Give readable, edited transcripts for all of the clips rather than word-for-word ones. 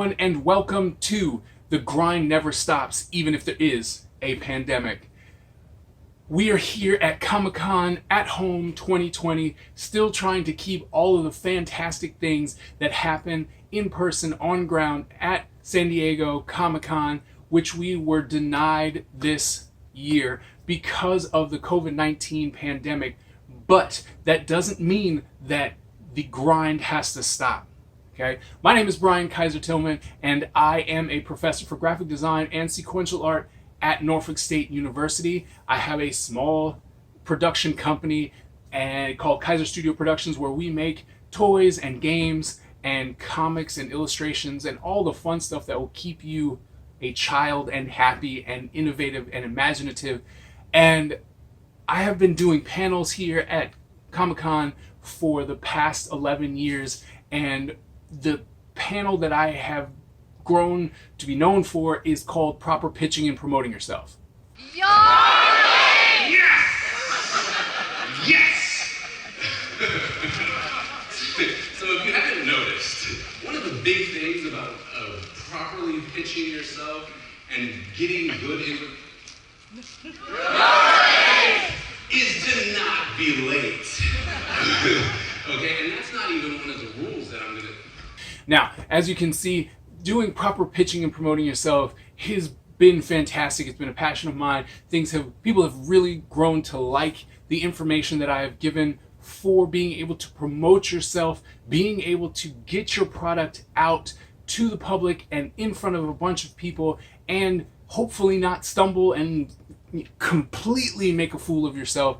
everyone, and welcome to The Grind Never Stops, even if there is a pandemic. We are here at Comic-Con at Home 2020, still trying to keep all of the fantastic things that happen in person, on ground at San Diego Comic-Con, which we were denied this year because of the COVID-19 pandemic. But that doesn't mean that the grind has to stop. Okay, my name is Brian Kaiser Tillman, and I am a professor for graphic design and sequential art at Norfolk State University. I have a small production company called Kaiser Studio Productions, where we make toys and games and comics and illustrations and all the fun stuff that will keep you a child and happy and innovative and imaginative. And I have been doing panels here at Comic-Con for the past 11 years, and the panel that I have grown to be known for is called Proper Pitching and Promoting Yourself. Yes! Yes! So if you haven't noticed, one of the big things about properly pitching yourself and getting good is to not be late. Okay, and that's not even one of the rules that I'm gonna... Now, as you can see, doing proper pitching and promoting yourself has been fantastic. It's been a passion of mine. People have really grown to like the information that I have given for being able to promote yourself, being able to get your product out to the public and in front of a bunch of people, and hopefully not stumble and completely make a fool of yourself.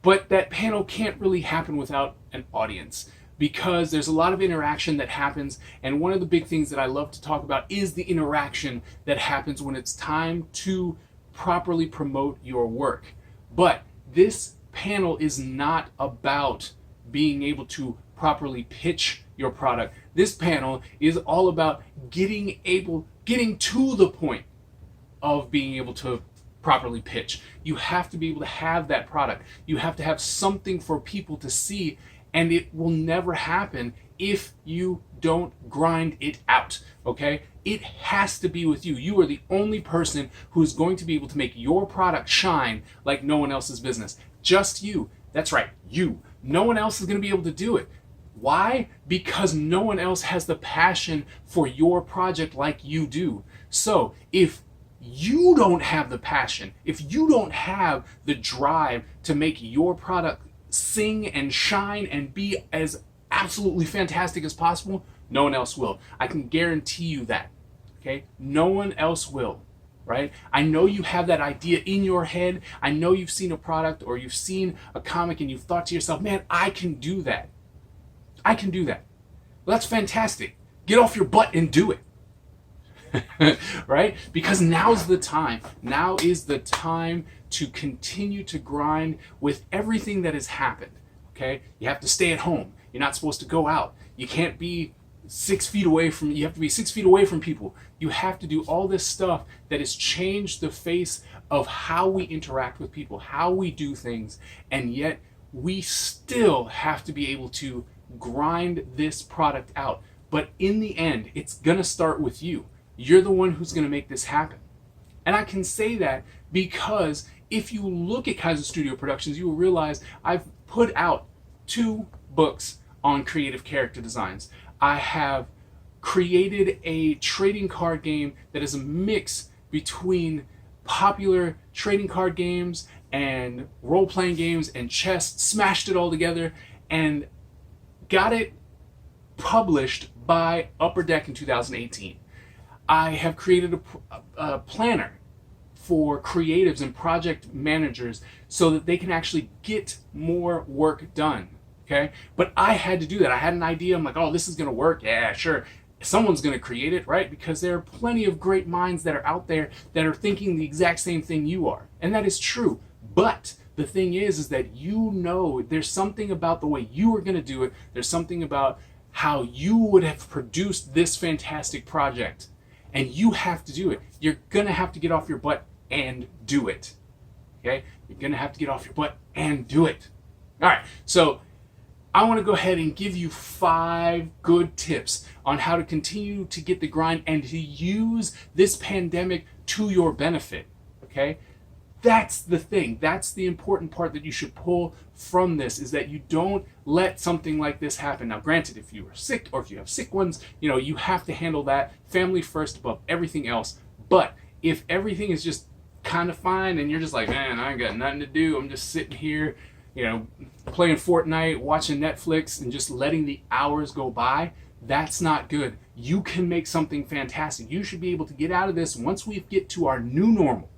But that panel can't really happen without an audience, because there's a lot of interaction that happens, and one of the big things that I love to talk about is the interaction that happens when it's time to properly promote your work. But this panel is not about being able to properly pitch your product. This panel is all about getting to the point of being able to properly pitch. You have to be able to have that product. You have to have something for people to see, and it will never happen if you don't grind it out, okay? It has to be with you. You are the only person who's going to be able to make your product shine like no one else's business. Just you. That's right, you. No one else is going to be able to do it. Why? Because no one else has the passion for your project like you do. So if you don't have the passion, if you don't have the drive to make your product sing and shine and be as absolutely fantastic as possible, no one else will. I can guarantee you that. Okay? No one else will, right? I know you have that idea in your head. I know you've seen a product or you've seen a comic and you've thought to yourself, man, I can do that. I can do that. Well, that's fantastic. Get off your butt and do it. Right? Because now's the time. Now is the time to continue to grind with everything that has happened. Okay? You have to stay at home. You're not supposed to go out. You can't be 6 feet away from, you have to be 6 feet away from people. You have to do all this stuff that has changed the face of how we interact with people, how we do things, and yet we still have to be able to grind this product out. But in the end, it's gonna start with you. You're the one who's going to make this happen. And I can say that because if you look at Kaiser Studio Productions, you will realize I've put out 2 books on creative character designs. I have created a trading card game that is a mix between popular trading card games and role-playing games and chess, smashed it all together and got it published by Upper Deck in 2018. I have created a planner for creatives and project managers so that they can actually get more work done, okay? But I had to do that. I had an idea. I'm like, oh, this is going to work. Yeah, sure. Someone's going to create it, right? Because there are plenty of great minds that are out there that are thinking the exact same thing you are. And that is true. But the thing is that you know there's something about the way you are going to do it. There's something about how you would have produced this fantastic project. And you have to do it. You're going to have to get off your butt and do it. Okay? You're going to have to get off your butt and do it. All right. So I want to go ahead and give you 5 good tips on how to continue to get the grind and to use this pandemic to your benefit. Okay? That's the thing. That's the important part that you should pull from this, is that you don't let something like this happen. Now, granted, if you are sick or if you have sick ones, you have to handle that. Family first above everything else. But if everything is just kind of fine and you're just like, man, I ain't got nothing to do, I'm just sitting here, playing Fortnite, watching Netflix, and just letting the hours go by, that's not good. You can make something fantastic. You should be able to get out of this once we get to our new normal,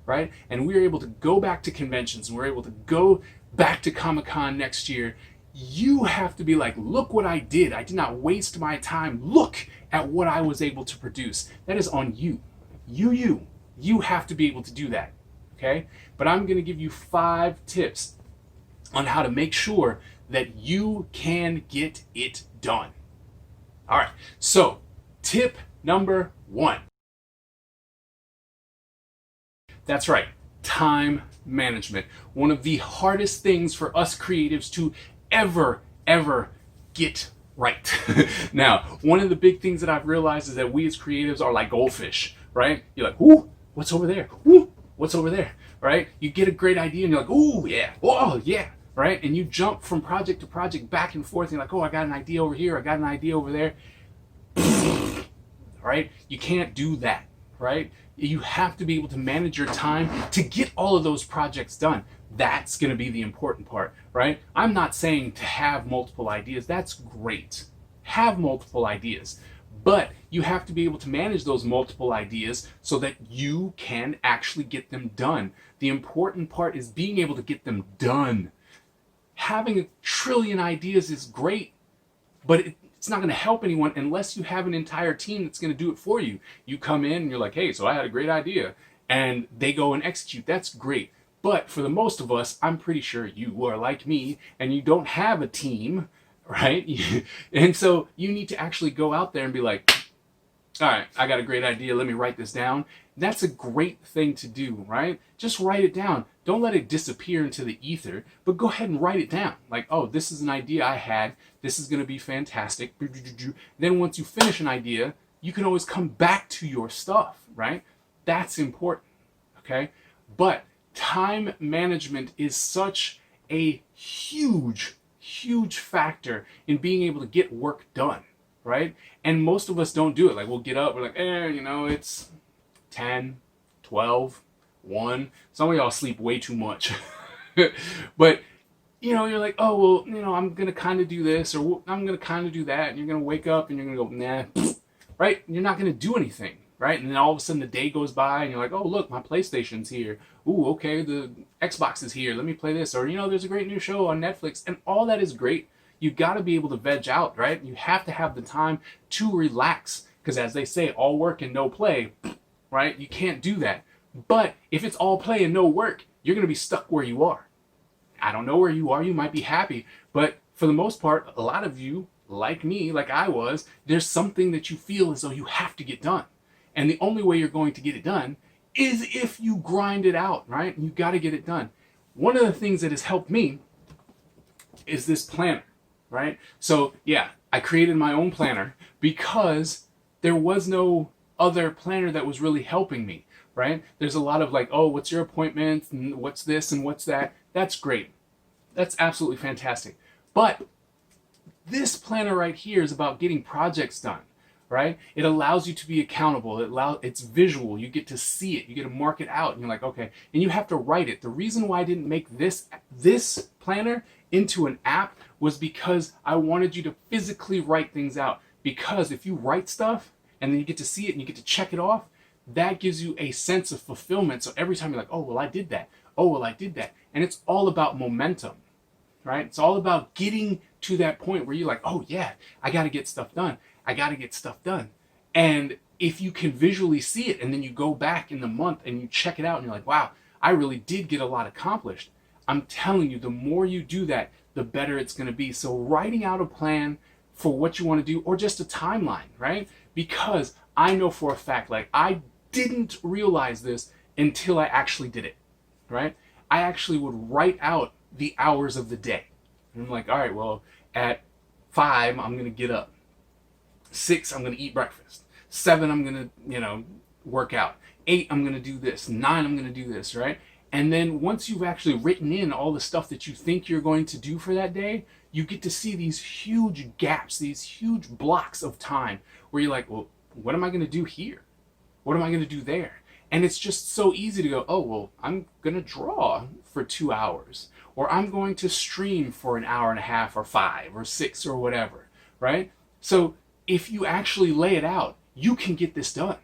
right? And we're able to go back to conventions and we're able to go back to Comic-Con next year. You have to be like, look what I did. I did not waste my time. Look at what I was able to produce. That is on you. You have to be able to do that, okay? But I'm going to give you 5 tips on how to make sure that you can get it done. All right, so tip number 1. That's right, time management. One of the hardest things for us creatives to ever get right. Now, one of the big things that I've realized is that we as creatives are like goldfish, right? You're like, ooh, what's over there? Ooh, what's over there, right? You get a great idea and you're like, ooh, yeah, oh, yeah, right? And you jump from project to project back and forth and you're like, oh, I got an idea over here, I got an idea over there. Right? You can't do that, right? You have to be able to manage your time to get all of those projects done. That's going to be the important part, right? I'm not saying to have multiple ideas. That's great. Have multiple ideas. But you have to be able to manage those multiple ideas so that you can actually get them done. The important part is being able to get them done. Having a trillion ideas is great, but it's not going to help anyone unless you have an entire team that's going to do it for you. You come in and you're like, hey, so I had a great idea, and they go and execute. That's great. But for the most of us, I'm pretty sure you are like me and you don't have a team, right? And so you need to actually go out there and be like, all right, I got a great idea. Let me write this down. That's a great thing to do, right? Just write it down. Don't let it disappear into the ether, but go ahead and write it down. Like, oh, this is an idea I had. This is going to be fantastic. Then once you finish an idea, you can always come back to your stuff, right? That's important, okay? But time management is such a huge factor in being able to get work done, right? And most of us don't do it. Like, we'll get up, we're like, it's 10, 12, 1. Some of y'all sleep way too much. But, you're like, oh, well, I'm going to kind of do this, or I'm going to kind of do that. And you're going to wake up and you're going to go, nah, right? And you're not going to do anything, right? And then all of a sudden the day goes by and you're like, oh, look, my PlayStation's here. Ooh, okay, the Xbox is here. Let me play this. Or, there's a great new show on Netflix. And all that is great. You've got to be able to veg out, right? You have to have the time to relax. Because as they say, all work and no play, right? You can't do that. But if it's all play and no work, you're going to be stuck where you are. I don't know where you are. You might be happy. But for the most part, a lot of you, like me, like I was, there's something that you feel as though you have to get done. And the only way you're going to get it done is if you grind it out, right? You got to get it done. One of the things that has helped me is this planner, right? So yeah, I created my own planner because there was no other planner that was really helping me, right? There's a lot of like, oh, what's your appointment? And what's this and what's that? That's great. That's absolutely fantastic. But this planner right here is about getting projects done, right? It allows you to be accountable. It's visual. You get to see it. You get to mark it out. And you're like, okay. And you have to write it. The reason why I didn't make this planner into an app was because I wanted you to physically write things out. Because if you write stuff and then you get to see it and you get to check it off, that gives you a sense of fulfillment. So every time you're like, oh, well, I did that. Oh, well, I did that. And it's all about momentum, right? It's all about getting to that point where you're like, oh, yeah, I got to get stuff done. I got to get stuff done. And if you can visually see it and then you go back in the month and you check it out and you're like, wow, I really did get a lot accomplished. I'm telling you, the more you do that, the better it's going to be. So writing out a plan for what you want to do, or just a timeline, right? Because I know for a fact, like, I didn't realize this until I actually did it, right? I actually would write out the hours of the day. And I'm like, all right, well, At 5, I'm going to get up. 6, I'm going to eat breakfast. 7, I'm going to, work out. 8, I'm going to do this. 9, I'm going to do this, right? And then once you've actually written in all the stuff that you think you're going to do for that day, you get to see these huge gaps, these huge blocks of time where you're like, well, what am I going to do here? What am I going to do there? And it's just so easy to go, oh, well, I'm going to draw for 2 hours, or I'm going to stream for an hour and a half, or 5 or 6 or whatever, right? So if you actually lay it out, you can get this done,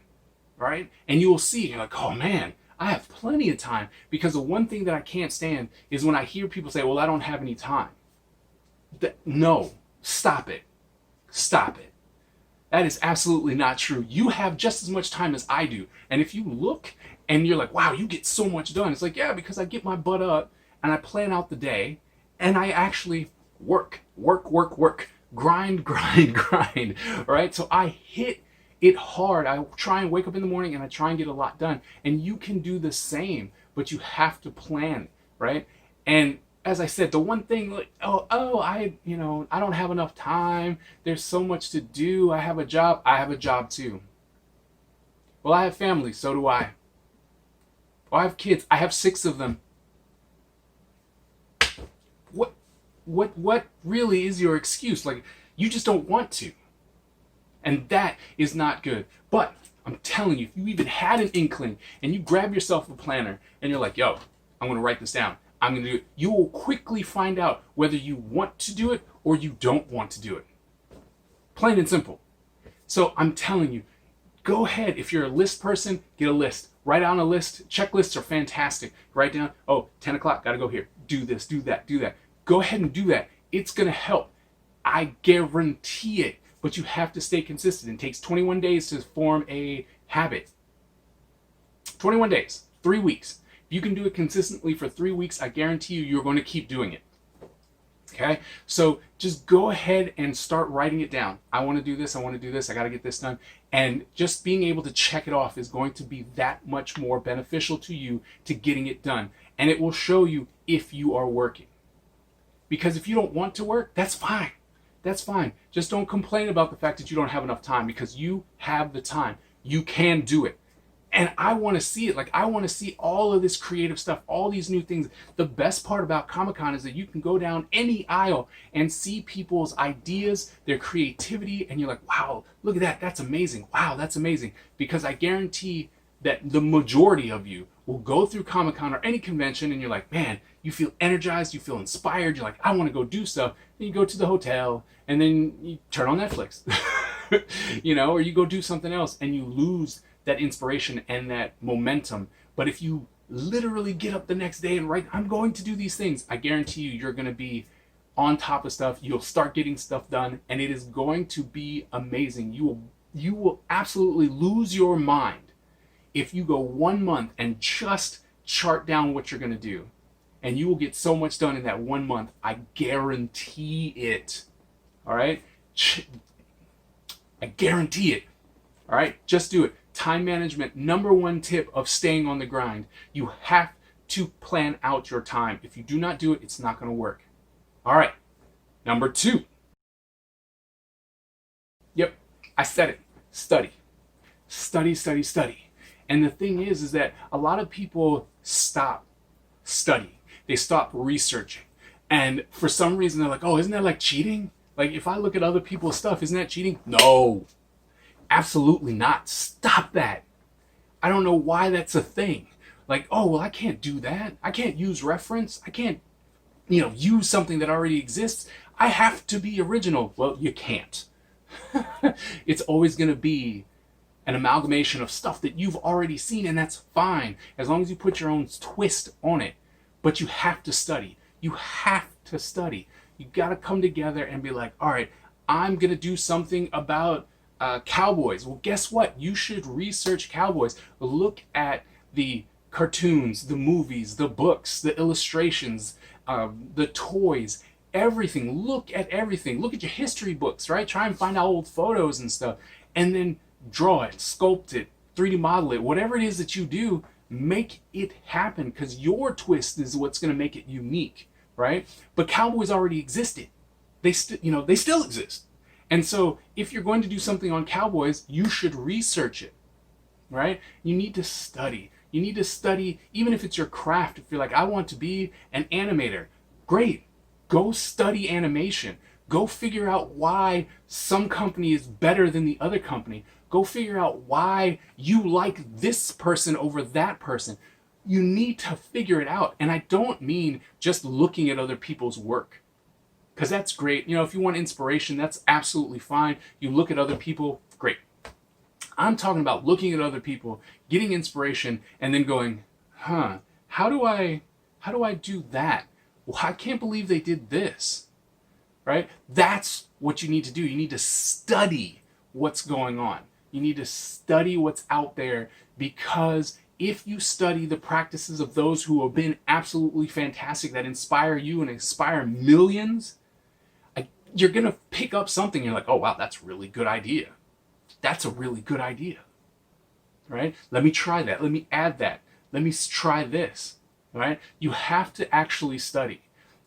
right? And you will see, you're like, oh man, I have plenty of time. Because the one thing that I can't stand is when I hear people say, well, I don't have any time. No, stop it. Stop it. That is absolutely not true. You have just as much time as I do. And if you look and you're like, wow, you get so much done. It's like, yeah, because I get my butt up and I plan out the day and I actually work, grind, grind, right? So I hit it hard. I try and wake up in the morning and I try and get a lot done. And you can do the same, but you have to plan, right? And as I said, the one thing, like, I don't have enough time. There's so much to do. I have a job. I have a job too. Well, I have family. So do I. Well, I have kids. I have 6 of them. What really is your excuse? Like, you just don't want to. And that is not good. But I'm telling you, if you even had an inkling and you grab yourself a planner and you're like, yo, I'm going to write this down. I'm going to do it. You will quickly find out whether you want to do it or you don't want to do it. Plain and simple. So I'm telling you, go ahead. If you're a list person, get a list. Write down a list. Checklists are fantastic. Write down, 10 o'clock, got to go here. Do this, do that, do that. Go ahead and do that. It's going to help. I guarantee it. But you have to stay consistent. It takes 21 days to form a habit. 21 days, 3 weeks. If you can do it consistently for 3 weeks, I guarantee you, you're going to keep doing it. Okay? So just go ahead and start writing it down. I want to do this. I want to do this. I got to get this done. And just being able to check it off is going to be that much more beneficial to you to getting it done. And it will show you if you are working. Because if you don't want to work, that's fine. That's fine. Just don't complain about the fact that you don't have enough time, because you have the time. You can do it. And I want to see it. Like, I want to see all of this creative stuff, all these new things. The best part about Comic-Con is that you can go down any aisle and see people's ideas, their creativity, and you're like, wow, look at that. That's amazing. Wow, that's amazing. Because I guarantee that the majority of you will go through Comic-Con or any convention and you're like, man, you feel energized, you feel inspired, you're like, I want to go do stuff. Then you go to the hotel and then you turn on Netflix, or you go do something else and you lose that inspiration and that momentum. But if you literally get up the next day and write, I'm going to do these things, I guarantee you, you're going to be on top of stuff. You'll start getting stuff done and it is going to be amazing. You will absolutely lose your mind if you go 1 month and just chart down what you're going to do. And you will get so much done in that 1 month. I guarantee it. All right? I guarantee it. All right? Just do it. Time management, number 1 tip of staying on the grind. You have to plan out your time. If you do not do it, it's not going to work. All right. Number 2. Yep, I said it. Study. Study, study, study. And the thing is that a lot of people stop studying. They stop researching. And for some reason, they're like, oh, isn't that like cheating? Like, if I look at other people's stuff, isn't that cheating? No, absolutely not. Stop that. I don't know why that's a thing. Like, oh, well, I can't do that. I can't use reference. I can't, use something that already exists. I have to be original. Well, you can't. It's always going to be an amalgamation of stuff that you've already seen, and that's fine, as long as you put your own twist on it. But you have to study. You have to study. You got to come together and be like, all right, I'm going to do something about cowboys. Well, guess what? You should research cowboys. Look at the cartoons, the movies, the books, the illustrations, the toys, everything. Look at everything. Look at your history books, right? Try and find out old photos and stuff. And then draw it, sculpt it, 3D model it, whatever it is that you do, make it happen, because your twist is what's going to make it unique, right? But cowboys already existed. they still exist. And so if you're going to do something on cowboys, you should research it, right? You need to study. You need to study, even if it's your craft. If you're like, I want to be an animator, great. Go study animation. Go figure out why some company is better than the other company. Go figure out why you like this person over that person. You need to figure it out. And I don't mean just looking at other people's work, because that's great. If you want inspiration, that's absolutely fine. You look at other people, great. I'm talking about looking at other people, getting inspiration, and then going, how do I do that? Well, I can't believe they did this, right? That's what you need to do. You need to study what's going on. You need to study what's out there, because if you study the practices of those who have been absolutely fantastic, that inspire you and inspire millions, you're going to pick up something. You're like, oh, wow, that's a really good idea. That's a really good idea, right? Let me try that. Let me add that. Let me try this, right? You have to actually study.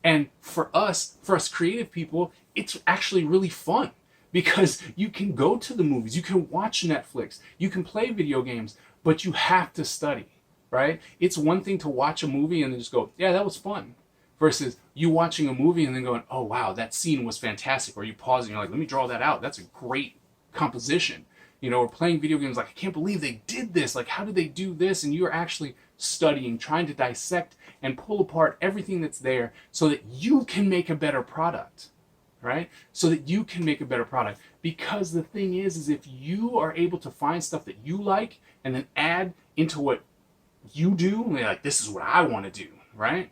And for us creative people, it's actually really fun, because you can go to the movies, you can watch Netflix, you can play video games, but you have to study, right? It's one thing to watch a movie and then just go, yeah, that was fun, versus you watching a movie and then going, oh, wow, that scene was fantastic. Or you pause and you're like, let me draw that out. That's a great composition. Or playing video games, like, I can't believe they did this. Like, how did they do this? And you're actually studying, trying to dissect and pull apart everything that's there so that you can make a better product, right? So that you can make a better product. Because the thing is if you are able to find stuff that you like and then add into what you do, and you're like, this is what I want to do, right?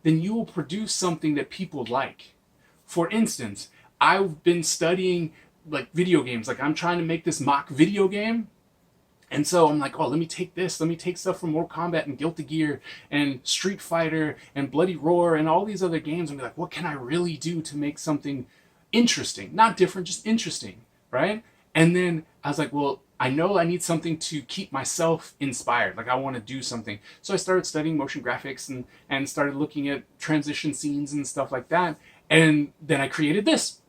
Then you will produce something that people like. For instance, I've been studying like video games. Like, I'm trying to make this mock video game. And so I'm like, oh, let me take this. Let me take stuff from Mortal Kombat and Guilty Gear and Street Fighter and Bloody Roar and all these other games, and be like, what can I really do to make something interesting? Not different, just interesting, right? And then I was like, well, I know I need something to keep myself inspired. Like, I want to do something. So I started studying motion graphics and started looking at transition scenes and stuff like that. And then I created this.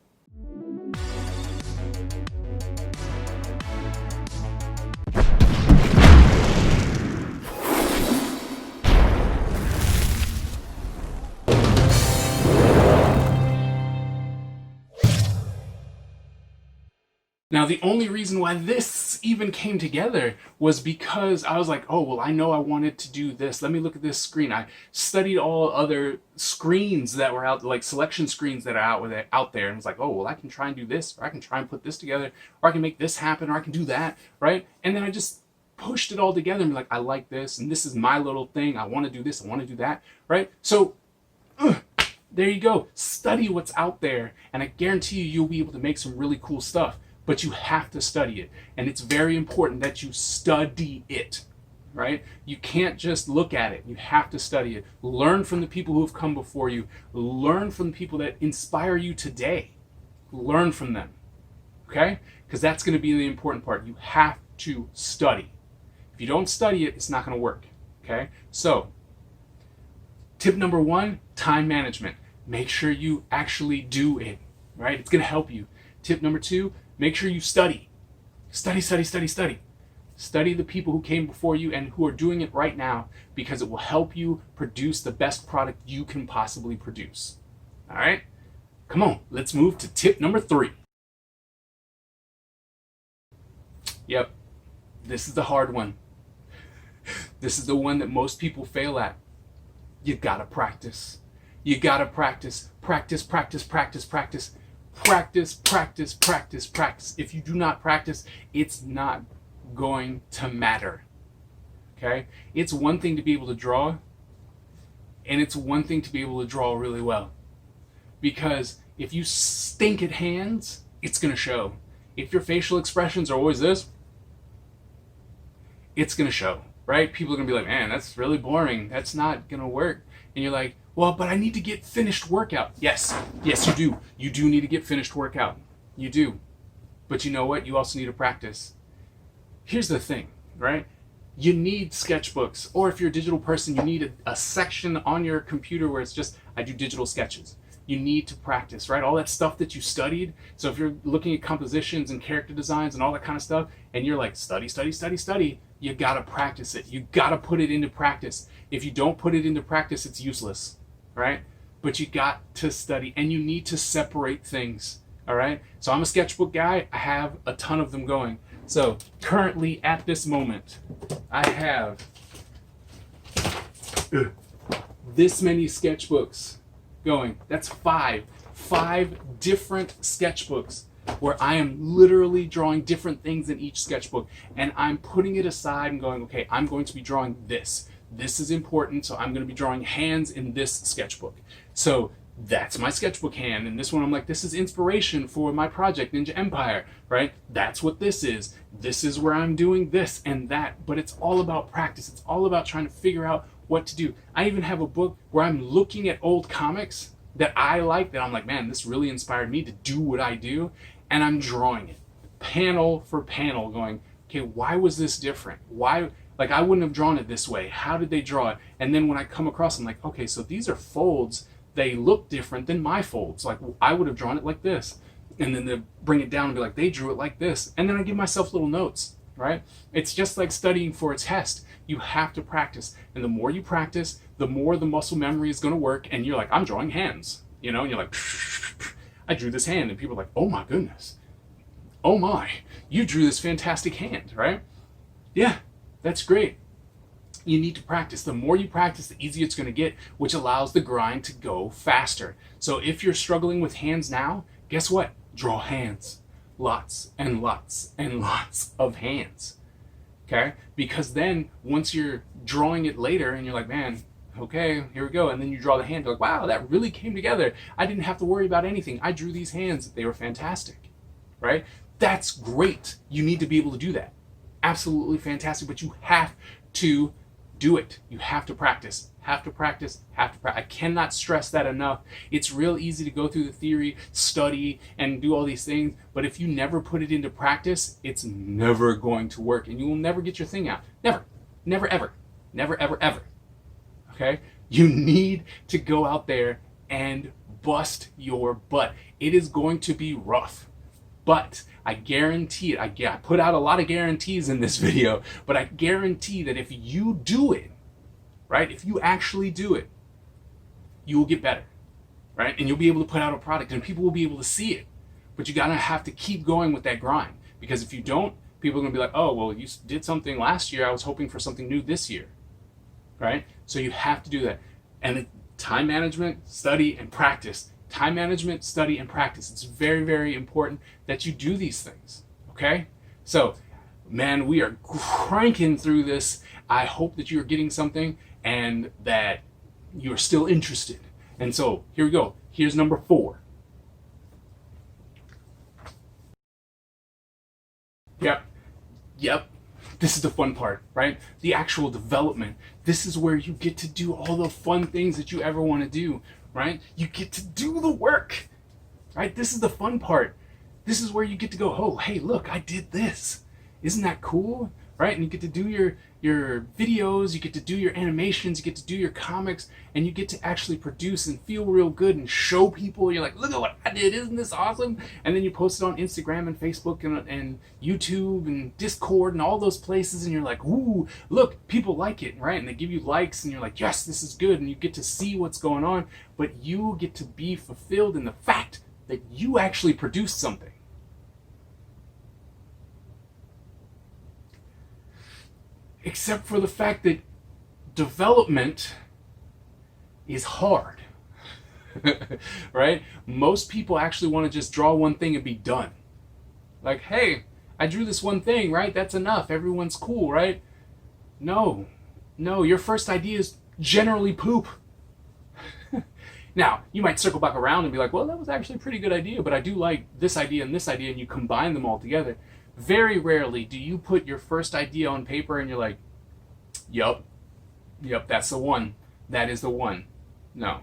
Now, the only reason why this even came together was because I was like, oh, well, I know I wanted to do this. Let me look at this screen. I studied all other screens that were out, like selection screens that are out there. And was like, oh, well, I can try and do this, or I can try and put this together, or I can make this happen, or I can do that, right? And then I just pushed it all together and be like, I like this, and this is my little thing. I want to do this, I want to do that, right? So there you go. Study what's out there, and I guarantee you'll be able to make some really cool stuff. But you have to study it. And it's very important that you study it, right? You can't just look at it. You have to study it. Learn from the people who have come before you. Learn from the people that inspire you today. Learn from them, okay? Because that's going to be the important part. You have to study. If you don't study it, it's not going to work, okay? So, tip number 1, time management. Make sure you actually do it, right? It's going to help you. Tip number 2, make sure you study. Study. Study the people who came before you and who are doing it right now, because it will help you produce the best product you can possibly produce. All right? Come on, let's move to tip number 3. Yep, this is the hard one. This is the one that most people fail at. You gotta practice. You gotta practice. Practice. If you do not practice, it's not going to matter. Okay? It's one thing to be able to draw, and it's one thing to be able to draw really well. Because if you stink at hands, it's going to show. If your facial expressions are always this, it's going to show, right? People are going to be like, man, that's really boring. That's not going to work. And you're like, well, but I need to get finished workout. Yes, you do. You do need to get finished workout. You do. But you know what? You also need to practice. Here's the thing, right? You need sketchbooks. Or if you're a digital person, you need a section on your computer where it's just, I do digital sketches. You need to practice, right? All that stuff that you studied. So if you're looking at compositions and character designs and all that kind of stuff, and you're like, study, study, study, study, you gotta practice it. You gotta put it into practice. If you don't put it into practice, it's useless, right? But you got to study, and you need to separate things, all right? So I'm a sketchbook guy. I have a ton of them going. So currently at this moment, I have this many sketchbooks going. That's five different sketchbooks where I am literally drawing different things in each sketchbook, and I'm putting it aside and going, okay, I'm going to be drawing this. This is important, so I'm going to be drawing hands in this sketchbook. So that's my sketchbook hand, and this one I'm like, this is inspiration for my project Ninja Empire, right? That's what this is. This is where I'm doing this and that, but it's all about practice. It's all about trying to figure out what to do. I even have a book where I'm looking at old comics that I like, that I'm like, man, this really inspired me to do what I do, and I'm drawing it panel for panel, going, okay, why was this different? Why, like, I wouldn't have drawn it this way. How did they draw it? And then when I come across, I'm like, okay, so these are folds. They look different than my folds. Like, I would have drawn it like this. And then they bring it down and be like, they drew it like this. And then I give myself little notes, right? It's just like studying for a test. You have to practice. And the more you practice, the more the muscle memory is going to work. And you're like, I'm drawing hands, you know? And you're like, I drew this hand. And people are like, oh my goodness. Oh my, you drew this fantastic hand, right? Yeah, that's great. You need to practice. The more you practice, the easier it's going to get, which allows the grind to go faster. So if you're struggling with hands now, guess what? Draw hands. Lots and lots and lots of hands. Okay? Because then once you're drawing it later and you're like, man, okay, here we go. And then you draw the hand, you're like, wow, that really came together. I didn't have to worry about anything. I drew these hands. They were fantastic. Right? That's great. You need to be able to do that. Absolutely fantastic. But you have to do it. You have to practice. Have to practice. Have to practice. I cannot stress that enough. It's real easy to go through the theory, study, and do all these things. But if you never put it into practice, it's never going to work. And you will never get your thing out. Never. Never, ever. Never, ever, ever. Okay? You need to go out there and bust your butt. It is going to be rough. But I guarantee it. I put out a lot of guarantees in this video, but I guarantee that if you do it, right, if you actually do it, you will get better, right? And you'll be able to put out a product and people will be able to see it. But you gotta have to keep going with that grind, because if you don't, people are gonna be like, oh, well, you did something last year. I was hoping for something new this year, right? So you have to do that. And time management, study, and practice. Time management, study, and practice. It's very, very important that you do these things, okay? So, man, we are cranking through this. I hope that you're getting something and that you're still interested. And so, here we go. Here's number 4. Yep. This is the fun part, right? The actual development. This is where you get to do all the fun things that you ever want to do, right? You get to do the work, right? This is the fun part. This is where you get to go, oh, hey, look, I did this. Isn't that cool, right? And you get to do your videos, you get to do your animations, you get to do your comics, and you get to actually produce and feel real good and show people. You're like, look at what I did. Isn't this awesome? And then you post it on Instagram and Facebook and YouTube and Discord and all those places, and you're like, ooh, look, people like it, right? And they give you likes, and you're like, yes, this is good. And you get to see what's going on, but you get to be fulfilled in the fact that you actually produced something. Except for the fact that development is hard, right? Most people actually want to just draw one thing and be done. Like, hey, I drew this one thing, right? That's enough. Everyone's cool, right? No, your first idea is generally poop. Now, you might circle back around and be like, well, that was actually a pretty good idea, but I do like this idea, and you combine them all together. Very rarely do you put your first idea on paper and you're like, yep, that's the one. That is the one. No,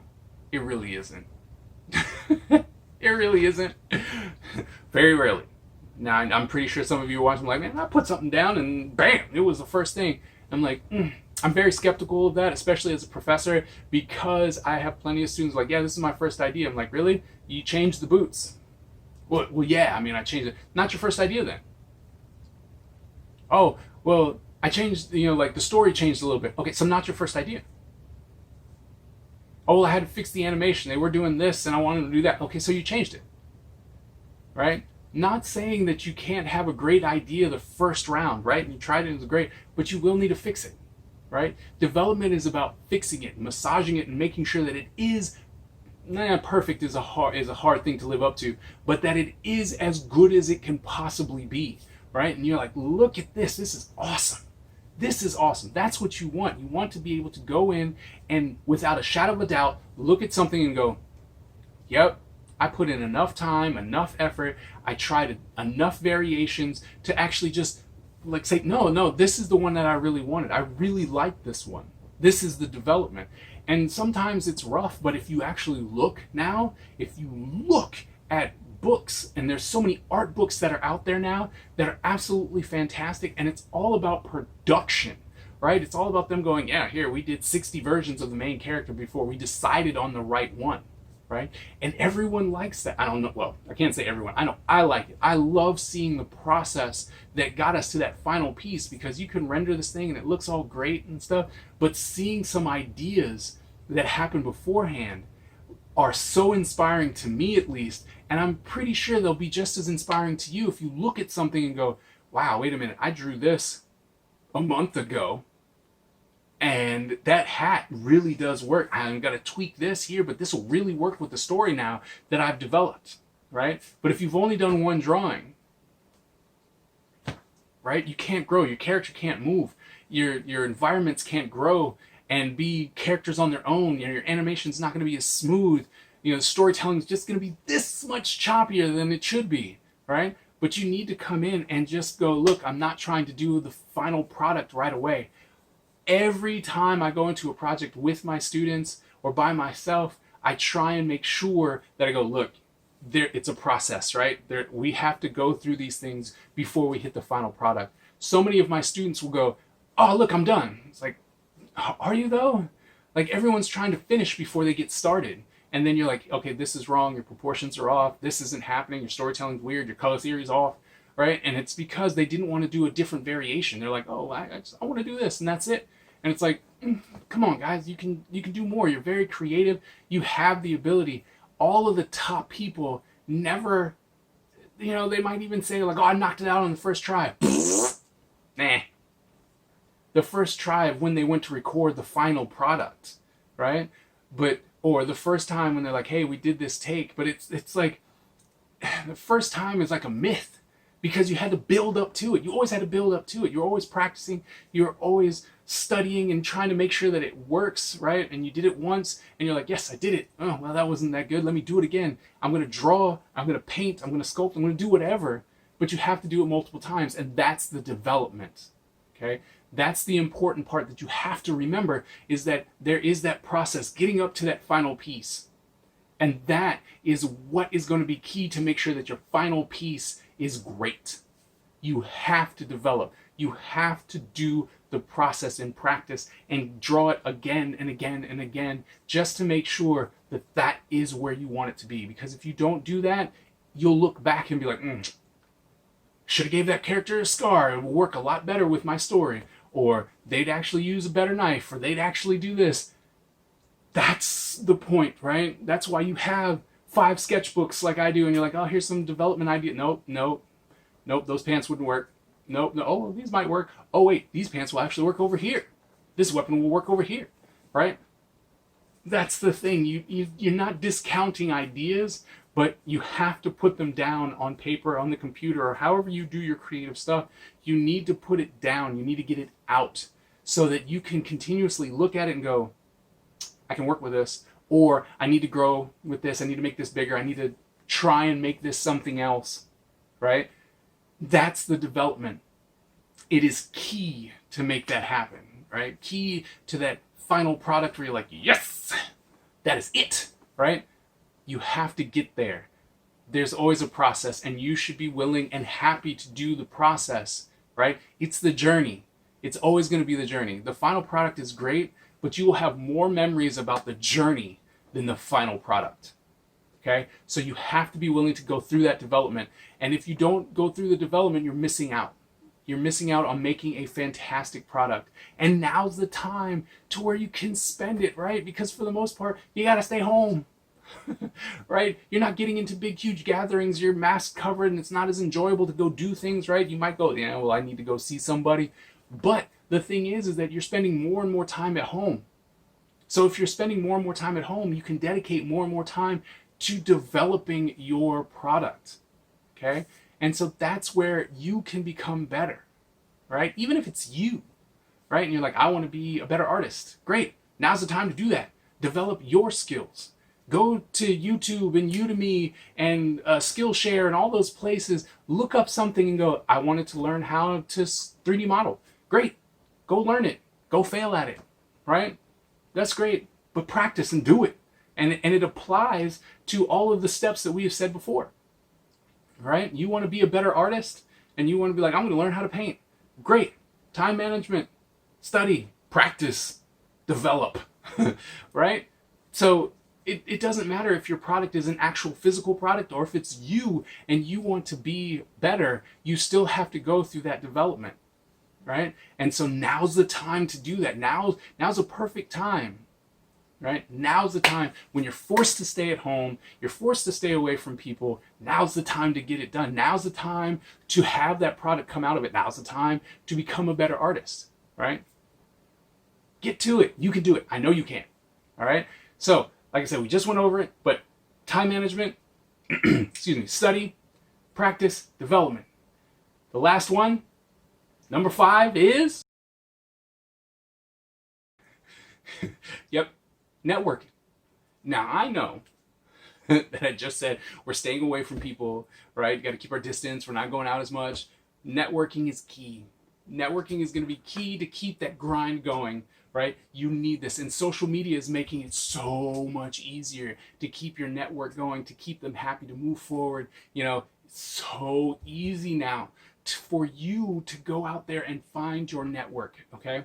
it really isn't. It really isn't. Very rarely. Now, I'm pretty sure some of you are watching like, man, I put something down and bam, it was the first thing. I'm like, I'm very skeptical of that, especially as a professor, because I have plenty of students like, yeah, this is my first idea. I'm like, really? You changed the boots? Well, yeah, I mean, I changed it. Not your first idea then. Oh, well, I changed, like the story changed a little bit. Okay, so not your first idea. Oh, well, I had to fix the animation. They were doing this and I wanted to do that. Okay, so you changed it, right? Not saying that you can't have a great idea the first round, right? And you tried it, it was great, but you will need to fix it, right? Development is about fixing it, massaging it, and making sure that it is perfect is a hard thing to live up to, but that it is as good as it can possibly be, right? And you're like, look at this. This is awesome. This is awesome. That's what you want. You want to be able to go in and without a shadow of a doubt, look at something and go, yep, I put in enough time, enough effort. I tried enough variations to actually just like say, no, this is the one that I really wanted. I really like this one. This is the development. And sometimes it's rough, but if you actually look now, if you look at books, and there's so many art books that are out there now that are absolutely fantastic, and it's all about production, right? It's all about them going, yeah, here, we did 60 versions of the main character before we decided on the right one, right? And everyone likes that. I don't know, well, I can't say everyone. I know I like it. I love seeing the process that got us to that final piece, because you can render this thing and it looks all great and stuff, but seeing some ideas that happened beforehand are so inspiring to me, at least, and I'm pretty sure they'll be just as inspiring to you if you look at something and go, wow, wait a minute, I drew this a month ago, and that hat really does work. I've got to tweak this here, but this will really work with the story now that I've developed, right? But if you've only done one drawing, right, you can't grow. Your character can't move. Your environments can't grow and be characters on their own. Your animation's not going to be as smooth. The storytelling's just going to be this much choppier than it should be, right? But you need to come in and just go, look, I'm not trying to do the final product right away. Every time I go into a project with my students or by myself, I try and make sure that I go, look, it's a process, right? We have to go through these things before we hit the final product. So many of my students will go, oh, look, I'm done. It's like, are you though? Like, everyone's trying to finish before they get started. And then you're like, okay, this is wrong. Your proportions are off. This isn't happening. Your storytelling's weird. Your color theory's off, right? And it's because they didn't want to do a different variation. They're like, oh, I want to do this, and that's it. And it's like, come on, guys, you can do more. You're very creative. You have the ability. All of the top people never, they might even say like, oh, I knocked it out on the first try. Nah. The first try of when they went to record the final product, right? Or the first time when they're like, hey, we did this take, but it's like, the first time is like a myth, because you had to build up to it. You always had to build up to it. You're always practicing. You're always studying and trying to make sure that it works, right? And you did it once and you're like, yes, I did it. Oh, well, that wasn't that good. Let me do it again. I'm going to draw. I'm going to paint. I'm going to sculpt. I'm going to do whatever. But you have to do it multiple times. And that's the development, okay? That's the important part that you have to remember, is that there is that process getting up to that final piece. And that is what is going to be key to make sure that your final piece is great. You have to develop. You have to do the process in practice and draw it again and again and again, just to make sure that that is where you want it to be. Because if you don't do that, you'll look back and be like, should have gave that character a scar. It will work a lot better with my story. Or they'd actually use a better knife, or they'd actually do this. That's the point, right? That's why you have 5 sketchbooks like I do, and you're like, oh, here's some development idea. Nope, those pants wouldn't work. Nope, no, oh, these might work. Oh, wait, these pants will actually work over here. This weapon will work over here, right? That's the thing. You're not discounting ideas, but you have to put them down on paper, on the computer, or however you do your creative stuff. You need to put it down. You need to get it out so that you can continuously look at it and go, I can work with this, or I need to grow with this. I need to make this bigger. I need to try and make this something else, right? That's the development. It is key to make that happen, right? Key to that final product where you're like, yes, that is it, right? You have to get there. There's always a process, and you should be willing and happy to do the process, right? It's the journey. It's always going to be the journey. The final product is great, but you will have more memories about the journey than the final product. Okay? So you have to be willing to go through that development. And if you don't go through the development, you're missing out. You're missing out on making a fantastic product. And now's the time to where you can spend it, right? Because for the most part, you got to stay home. Right? You're not getting into big, huge gatherings. You're mask covered and it's not as enjoyable to go do things, right? You might go, yeah, well, I need to go see somebody. But the thing is that you're spending more and more time at home. So if you're spending more and more time at home, you can dedicate more and more time to developing your product. Okay? And so that's where you can become better, right? Even if it's you, right? And you're like, I want to be a better artist. Great. Now's the time to do that. Develop your skills. Go to YouTube and Udemy and Skillshare and all those places. Look up something and go, I wanted to learn how to 3D model. Great. Go learn it. Go fail at it, right? That's great. But practice and do it. And it applies to all of the steps that we have said before, right? You want to be a better artist and you want to be like, I'm going to learn how to paint. Great. Time management, study, practice, develop, right? So it doesn't matter if your product is an actual physical product or if it's you and you want to be better, you still have to go through that development, right? And so now's the time to do that. Now's a perfect time, right? Now's the time when you're forced to stay at home, you're forced to stay away from people. Now's the time to get it done. Now's the time to have that product come out of it. Now's the time to become a better artist, right? Get to it. You can do it. I know you can. All right. So, like I said, we just went over it, but time management, study, practice, development. The last one, number 5 is, yep, networking. Now, I know that I just said we're staying away from people, right? Got to keep our distance. We're not going out as much. Networking is key. Networking is going to be key to keep that grind going, right? You need this. And social media is making it so much easier to keep your network going, to keep them happy, to move forward. You know, it's so easy now for you to go out there and find your network, okay?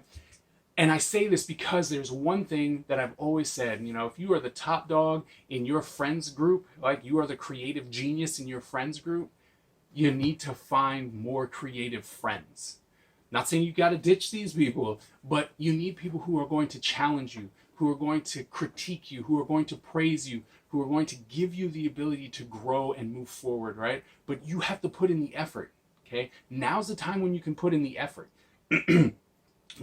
And I say this because there's one thing that I've always said, you know, if you are the top dog in your friends group, like you are the creative genius in your friends group, you need to find more creative friends. Not saying you got to ditch these people, but you need people who are going to challenge you, who are going to critique you, who are going to praise you, who are going to give you the ability to grow and move forward, right? But you have to put in the effort, okay? Now's the time when you can put in the effort.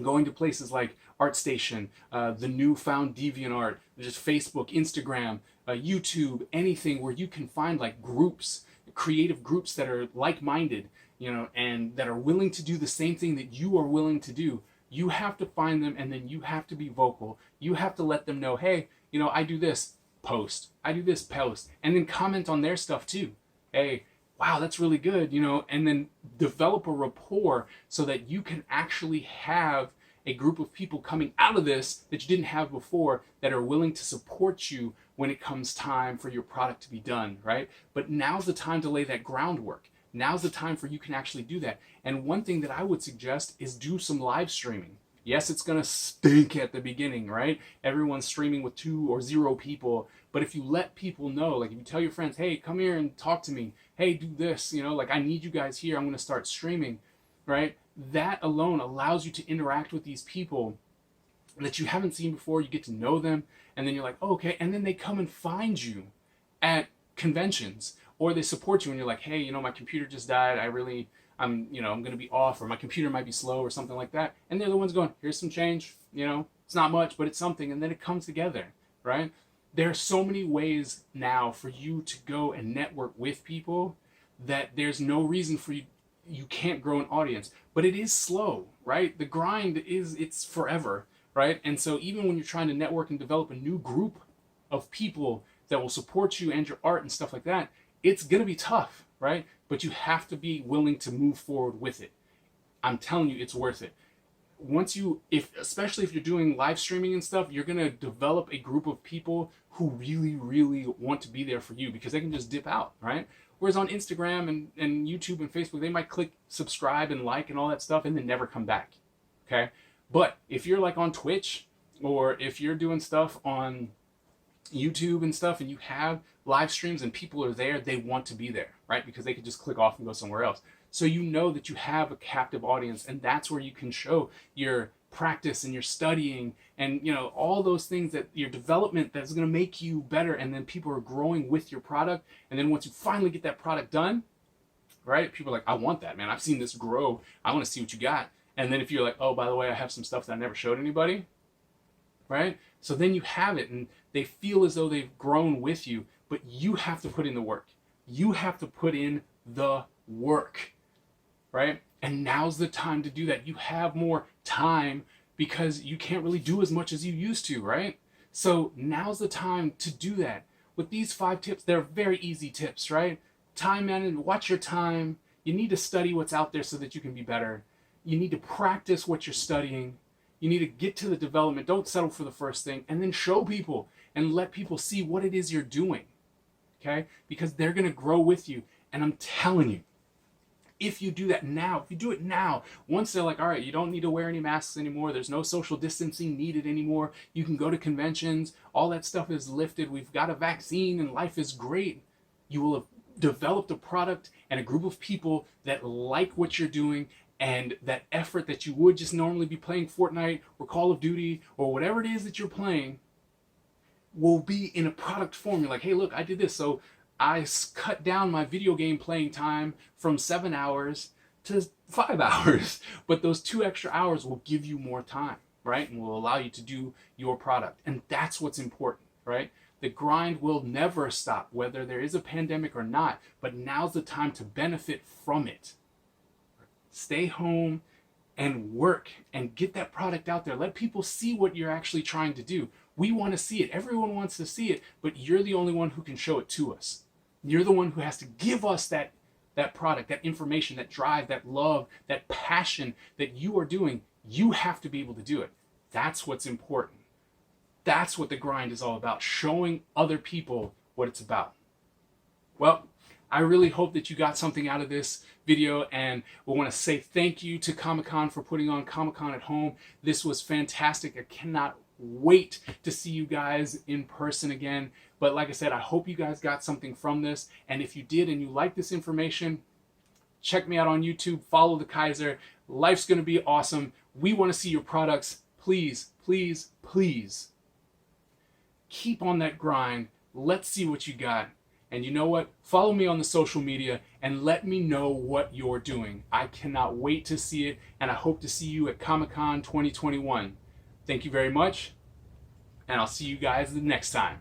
Going to places like ArtStation, the newfound DeviantArt, just Facebook, Instagram, YouTube, anything where you can find like groups, creative groups that are like-minded, you know, and that are willing to do the same thing that you are willing to do. You have to find them, and then you have to be vocal. You have to let them know, hey, you know, I do this, post. I do this, post. And then comment on their stuff too. Hey, wow, that's really good, you know, and then develop a rapport so that you can actually have a group of people coming out of this that you didn't have before that are willing to support you when it comes time for your product to be done, right? But now's the time to lay that groundwork. Now's the time for you can actually do that. And one thing that I would suggest is do some live streaming. Yes, it's gonna stink at the beginning, right? Everyone's streaming with 2 or 0 people, but if you let people know, like if you tell your friends, hey, come here and talk to me, hey, do this, you know, like I need you guys here, I'm gonna start streaming, right? That alone allows you to interact with these people that you haven't seen before. You get to know them, and then you're like, oh, okay, and then they come and find you at conventions, or they support you and you're like, hey, you know, my computer just died, I'm gonna be off, or my computer might be slow or something like that. And they're the ones going, here's some change, you know, it's not much, but it's something, and then it comes together, right? There are so many ways now for you to go and network with people that there's no reason for you can't grow an audience. But it is slow, right? The grind it's forever, right? And so even when you're trying to network and develop a new group of people that will support you and your art and stuff like that, it's gonna be tough, right? But you have to be willing to move forward with it. I'm telling you, it's worth it. Especially if you're doing live streaming and stuff, you're gonna develop a group of people who really, really want to be there for you, because they can just dip out, right? Whereas on Instagram and YouTube and Facebook, they might click subscribe and like and all that stuff and then never come back, okay? But if you're like on Twitch, or if you're doing stuff on YouTube and stuff, and you have live streams and people are there, they want to be there, right? Because they could just click off and go somewhere else. So you know that you have a captive audience, and that's where you can show your practice and your studying and, you know, all those things, that your development that's going to make you better. And then people are growing with your product. And then once you finally get that product done, right, people are like, I want that, man. I've seen this grow. I want to see what you got. And then if you're like, oh, by the way, I have some stuff that I never showed anybody, right? So then you have it, and they feel as though they've grown with you, but you have to put in the work. You have to put in the work, right? And now's the time to do that. You have more time because you can't really do as much as you used to, right? So now's the time to do that. With these 5 tips, they're very easy tips, right? Time management, watch your time. You need to study what's out there so that you can be better. You need to practice what you're studying. You need to get to the development. Don't settle for the first thing. And then show people and let people see what it is you're doing, okay? Because they're going to grow with you. And I'm telling you, if you do that now, if you do it now, once they're like, all right, you don't need to wear any masks anymore, there's no social distancing needed anymore, you can go to conventions, all that stuff is lifted, we've got a vaccine and life is great, you will have developed a product and a group of people that like what you're doing, and that effort that you would just normally be playing Fortnite or Call of Duty or whatever it is that you're playing will be in a product form. You're like, hey, look, I did this. So I cut down my video game playing time from 7 hours to 5 hours. But those 2 extra hours will give you more time, right? And will allow you to do your product. And that's what's important, right? The grind will never stop, whether there is a pandemic or not. But now's the time to benefit from it. Stay home and work and get that product out there. Let people see what you're actually trying to do. We want to see it. Everyone wants to see it, but you're the only one who can show it to us. You're the one who has to give us that product, that information, that drive, that love, that passion that you are doing. You have to be able to do it. That's what's important. That's what the grind is all about, showing other people what it's about. Well, I really hope that you got something out of this video, and we want to say thank you to Comic-Con for putting on Comic-Con at home. This was fantastic. I cannot wait to see you guys in person again. But like I said, I hope you guys got something from this. And if you did and you like this information, check me out on YouTube, follow the Kaiser. Life's going to be awesome. We want to see your products. Please, please, please keep on that grind. Let's see what you got. And you know what? Follow me on the social media and let me know what you're doing. I cannot wait to see it, and I hope to see you at Comic-Con 2021. Thank you very much, and I'll see you guys the next time.